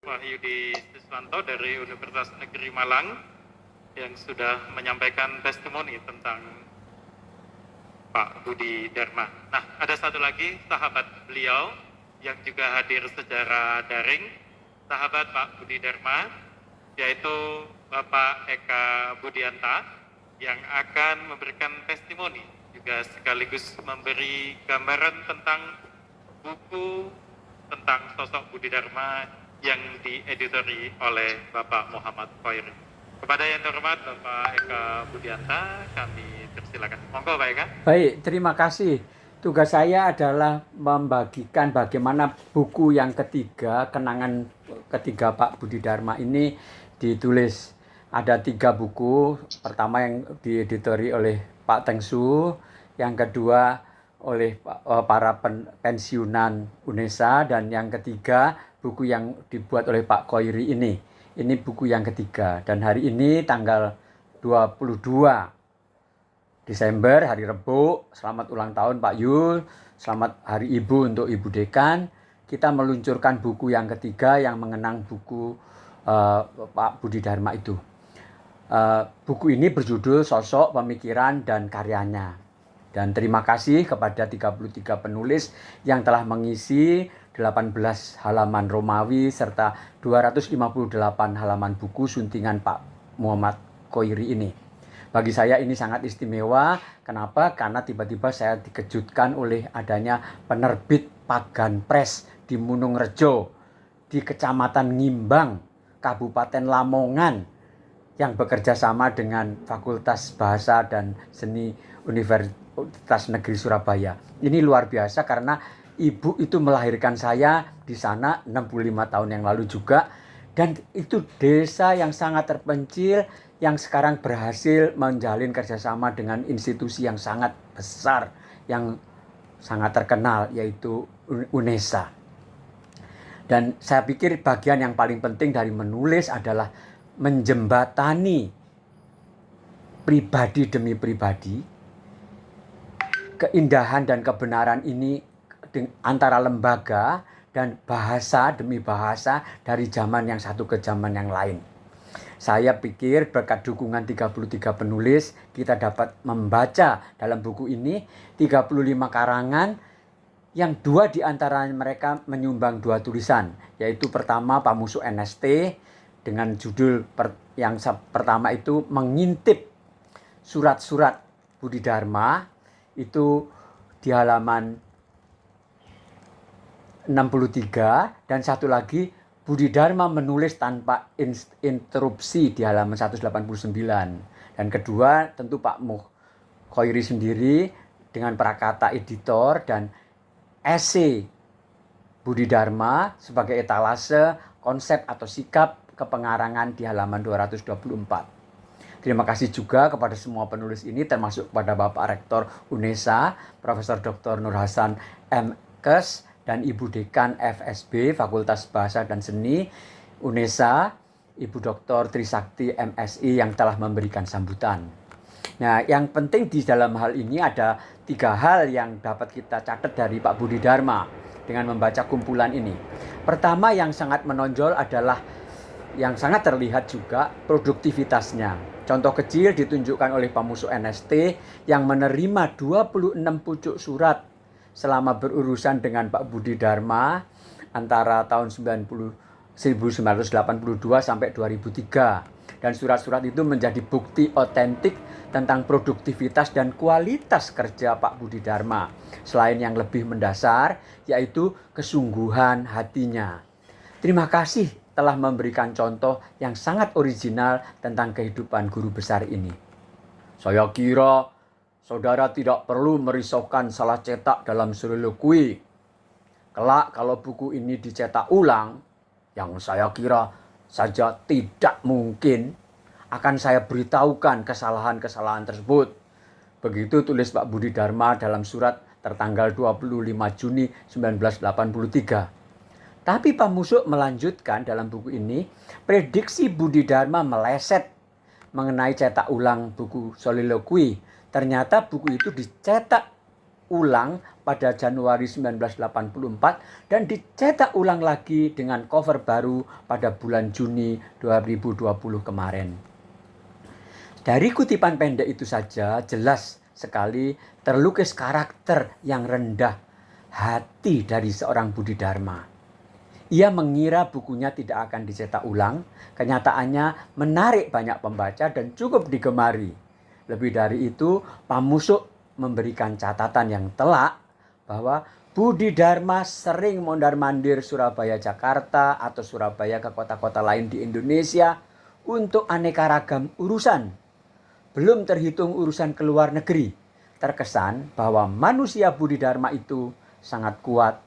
Wahyudi Siswanto dari Universitas Negeri Malang yang sudah menyampaikan testimoni tentang Pak Budi Dharma. Nah, ada satu lagi sahabat beliau yang juga hadir secara daring, sahabat Pak Budi Dharma, yaitu Bapak Eka Budianta yang akan memberikan testimoni juga sekaligus memberi gambaran tentang buku tentang sosok Budi Dharma yang dieditori oleh Bapak Muhammad Khairi. Kepada yang terhormat Bapak Eka Budianta, kami persilakan. Monggo Pak Eka. Baik, terima kasih. Tugas saya adalah membagikan bagaimana buku yang ketiga, kenangan ketiga Pak Budi Dharma ini ditulis. Ada 3 buku, pertama yang dieditori oleh Pak Tengsu, yang kedua oleh para pensiunan UNESA, dan yang ketiga buku yang dibuat oleh Pak Khairi ini. Ini buku yang ketiga, dan hari ini tanggal 22 Desember, hari Rebo. Selamat ulang tahun Pak Yul, selamat Hari Ibu untuk Ibu Dekan. Kita meluncurkan buku yang ketiga yang mengenang buku Pak Budi Dharma itu. Buku ini berjudul Sosok, Pemikiran, dan Karyanya. Dan terima kasih kepada 33 penulis yang telah mengisi 18 halaman Romawi serta 258 halaman buku suntingan Pak Muhammad Khairi ini. Bagi saya ini sangat istimewa. Kenapa? Karena tiba-tiba saya dikejutkan oleh adanya penerbit Pagan Press di Munung Rejo, di Kecamatan Ngimbang, Kabupaten Lamongan, yang bekerja sama dengan Fakultas Bahasa dan Seni Universitas Negeri Surabaya. Ini luar biasa karena ibu itu melahirkan saya di sana 65 tahun yang lalu juga. Dan itu desa yang sangat terpencil yang sekarang berhasil menjalin kerjasama dengan institusi yang sangat besar, yang sangat terkenal, yaitu UNESA. Dan saya pikir bagian yang paling penting dari menulis adalah menjembatani pribadi demi pribadi, keindahan dan kebenaran ini antara lembaga dan bahasa demi bahasa dari zaman yang satu ke zaman yang lain. Saya pikir berkat dukungan 33 penulis, kita dapat membaca dalam buku ini 35 karangan yang 2 di antara mereka menyumbang 2 tulisan, yaitu pertama Pamusuh NST dengan judul yang pertama itu mengintip surat-surat Budi Dharma, itu di halaman 63, dan satu lagi Budi Dharma menulis tanpa interupsi di halaman 189. Dan kedua tentu Pak Khairi sendiri dengan prakata editor dan esai Budi Dharma sebagai etalase konsep atau sikap kepengarangan di halaman 224. Terima kasih juga kepada semua penulis ini, termasuk kepada Bapak Rektor UNESA, Profesor Dr. Nur Hasan M.Kes, dan Ibu Dekan FSB Fakultas Bahasa dan Seni UNESA, Ibu Dr. Trisakti MSI yang telah memberikan sambutan. Nah, yang penting di dalam hal ini ada 3 hal yang dapat kita catat dari Pak Budi Dharma dengan membaca kumpulan ini. Pertama yang sangat menonjol adalah yang sangat terlihat juga produktivitasnya. Contoh kecil ditunjukkan oleh Pamusuh NST yang menerima 26 pucuk surat selama berurusan dengan Pak Budi Dharma antara tahun 1982 sampai 2003. Dan surat-surat itu menjadi bukti otentik tentang produktivitas dan kualitas kerja Pak Budi Dharma. Selain yang lebih mendasar, yaitu kesungguhan hatinya. Terima kasih telah memberikan contoh yang sangat original tentang kehidupan guru besar ini. Saya kira saudara tidak perlu merisaukan salah cetak dalam soliloquy. Kelak kalau buku ini dicetak ulang, yang saya kira saja tidak mungkin, akan saya beritahukan kesalahan-kesalahan tersebut. Begitu tulis Pak Budi Dharma dalam surat tertanggal 25 Juni 1983. Tapi Pak Musuh melanjutkan dalam buku ini, prediksi Budi Dharma meleset mengenai cetak ulang buku soliloquy. Ternyata buku itu dicetak ulang pada Januari 1984 dan dicetak ulang lagi dengan cover baru pada bulan Juni 2020 kemarin. Dari kutipan pendek itu saja jelas sekali terlukis karakter yang rendah hati dari seorang Budi Dharma. Ia mengira bukunya tidak akan dicetak ulang, kenyataannya menarik banyak pembaca dan cukup digemari. Lebih dari itu, Pamusuk memberikan catatan yang telak bahwa Budi Dharma sering mondar-mandir Surabaya Jakarta atau Surabaya ke kota-kota lain di Indonesia untuk aneka ragam urusan. Belum terhitung urusan ke luar negeri. Terkesan bahwa manusia Budi Dharma itu sangat kuat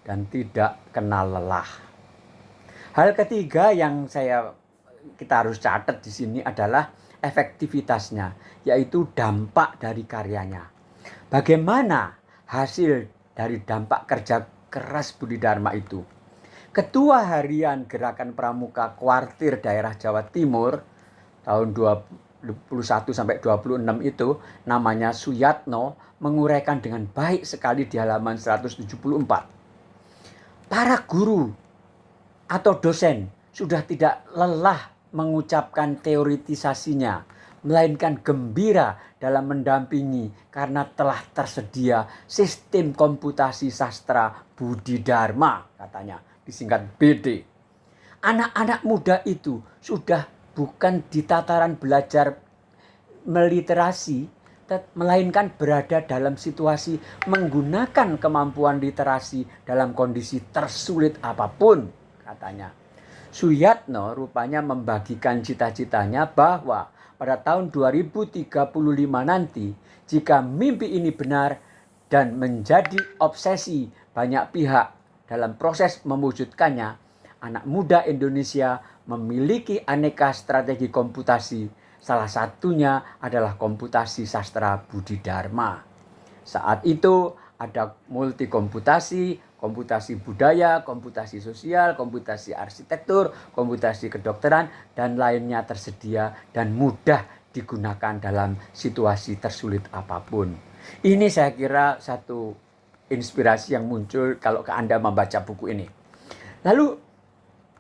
dan tidak kenal lelah. Hal ketiga yang kita harus catat di sini adalah efektivitasnya, yaitu dampak dari karyanya. Bagaimana hasil dari dampak kerja keras Budi Dharma itu? Ketua Harian Gerakan Pramuka Kuartir Daerah Jawa Timur tahun 21 sampai 26 itu namanya Suyatno menguraikan dengan baik sekali di halaman 174. Para guru atau dosen sudah tidak lelah mengucapkan teoritisasinya, melainkan gembira dalam mendampingi karena telah tersedia sistem komputasi sastra Budi Dharma, katanya, disingkat BD. Anak-anak muda itu sudah bukan di tataran belajar meliterasi, melainkan berada dalam situasi menggunakan kemampuan literasi dalam kondisi tersulit apapun, katanya. Suyatno rupanya membagikan cita-citanya bahwa pada tahun 2035 nanti, jika mimpi ini benar dan menjadi obsesi banyak pihak dalam proses mewujudkannya, anak muda Indonesia memiliki aneka strategi komputasi. Salah satunya adalah komputasi sastra Budi Dharma. Saat itu ada multikomputasi, komputasi budaya, komputasi sosial, komputasi arsitektur, komputasi kedokteran, dan lainnya tersedia dan mudah digunakan dalam situasi tersulit apapun. Ini saya kira satu inspirasi yang muncul kalau Anda membaca buku ini. Lalu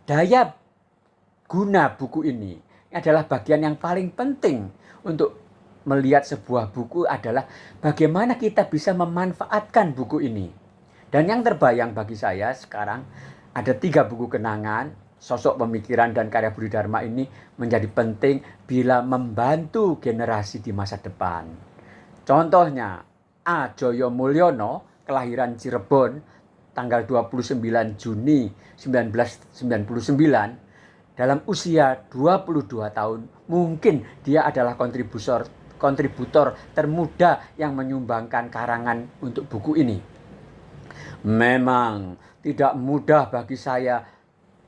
daya guna buku ini adalah bagian yang paling penting untuk melihat sebuah buku adalah bagaimana kita bisa memanfaatkan buku ini. Dan yang terbayang bagi saya sekarang ada 3 buku kenangan, sosok pemikiran dan karya Budi Dharma ini menjadi penting bila membantu generasi di masa depan. Contohnya A. Joyo Mulyono, kelahiran Cirebon, tanggal 29 Juni 1999, dalam usia 22 tahun, mungkin dia adalah kontributor termuda yang menyumbangkan karangan untuk buku ini. Memang tidak mudah bagi saya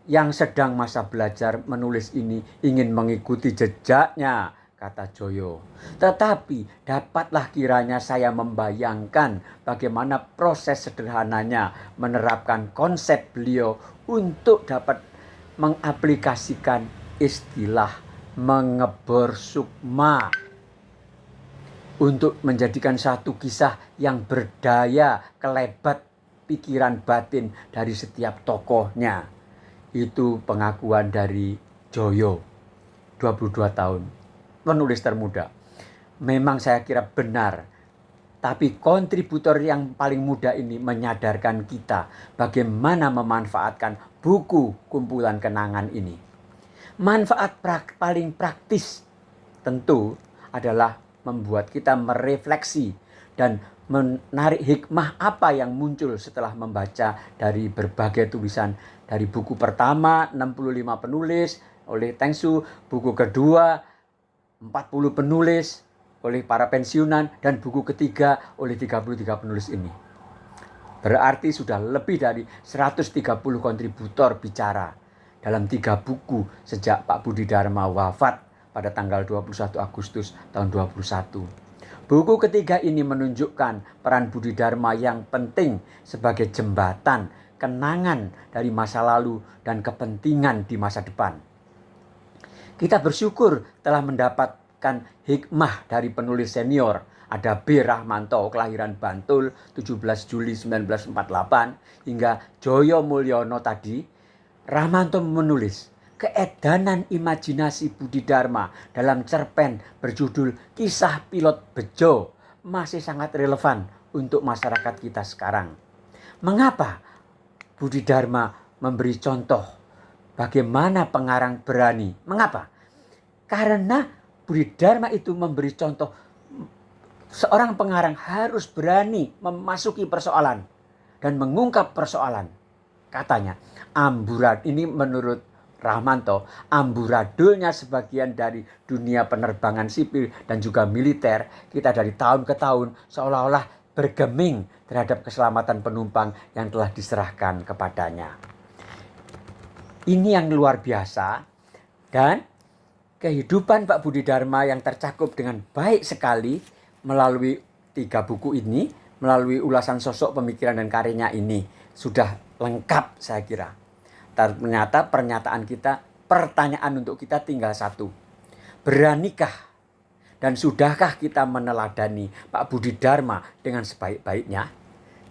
yang sedang masa belajar menulis ini ingin mengikuti jejaknya, kata Joyo. Tetapi dapatlah kiranya saya membayangkan bagaimana proses sederhananya menerapkan konsep beliau untuk dapat mengaplikasikan istilah mengebor sukma untuk menjadikan satu kisah yang berdaya kelebat pikiran batin dari setiap tokohnya. Itu pengakuan dari Joyo, 22 tahun, penulis termuda. Memang saya kira benar, tapi kontributor yang paling muda ini menyadarkan kita bagaimana memanfaatkan buku kumpulan kenangan ini. Manfaat paling praktis tentu adalah membuat kita merefleksi dan menarik hikmah apa yang muncul setelah membaca dari berbagai tulisan. Dari buku pertama 65 penulis oleh Teng Su, buku kedua 40 penulis oleh para pensiunan, dan buku ketiga oleh 33 penulis ini. Berarti sudah lebih dari 130 kontributor bicara dalam 3 buku sejak Pak Budi Dharma wafat pada tanggal 21 Agustus tahun 2021. Buku ketiga ini menunjukkan peran Budi Dharma yang penting sebagai jembatan kenangan dari masa lalu dan kepentingan di masa depan. Kita bersyukur telah mendapatkan hikmah dari penulis senior Ada B. Rahmanto, kelahiran Bantul 17 Juli 1948, hingga Joyo Mulyono tadi. Rahmanto menulis, keedanan imajinasi Budi Dharma dalam cerpen berjudul Kisah Pilot Bejo masih sangat relevan untuk masyarakat kita sekarang. Mengapa Budi Dharma memberi contoh bagaimana pengarang berani? Mengapa? Karena Budi Dharma itu memberi contoh seorang pengarang harus berani memasuki persoalan dan mengungkap persoalan. Katanya, ini menurut Rahmanto, amburadulnya sebagian dari dunia penerbangan sipil dan juga militer kita dari tahun ke tahun seolah-olah bergeming terhadap keselamatan penumpang yang telah diserahkan kepadanya. Ini yang luar biasa, dan kehidupan Pak Budi Dharma yang tercakup dengan baik sekali melalui 3 buku ini, melalui ulasan sosok, pemikiran, dan karyanya ini sudah lengkap saya kira. Ternyata pertanyaan untuk kita tinggal satu. Beranikah dan sudahkah kita meneladani Pak Budi Dharma dengan sebaik-baiknya?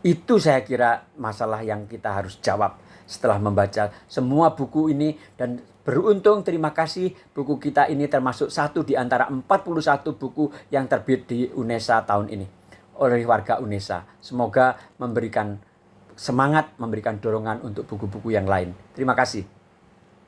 Itu saya kira masalah yang kita harus jawab setelah membaca semua buku ini. Dan beruntung, terima kasih, buku kita ini termasuk satu di antara 41 buku yang terbit di UNESA tahun ini oleh warga UNESA. Semoga memberikan semangat, memberikan dorongan untuk buku-buku yang lain. Terima kasih.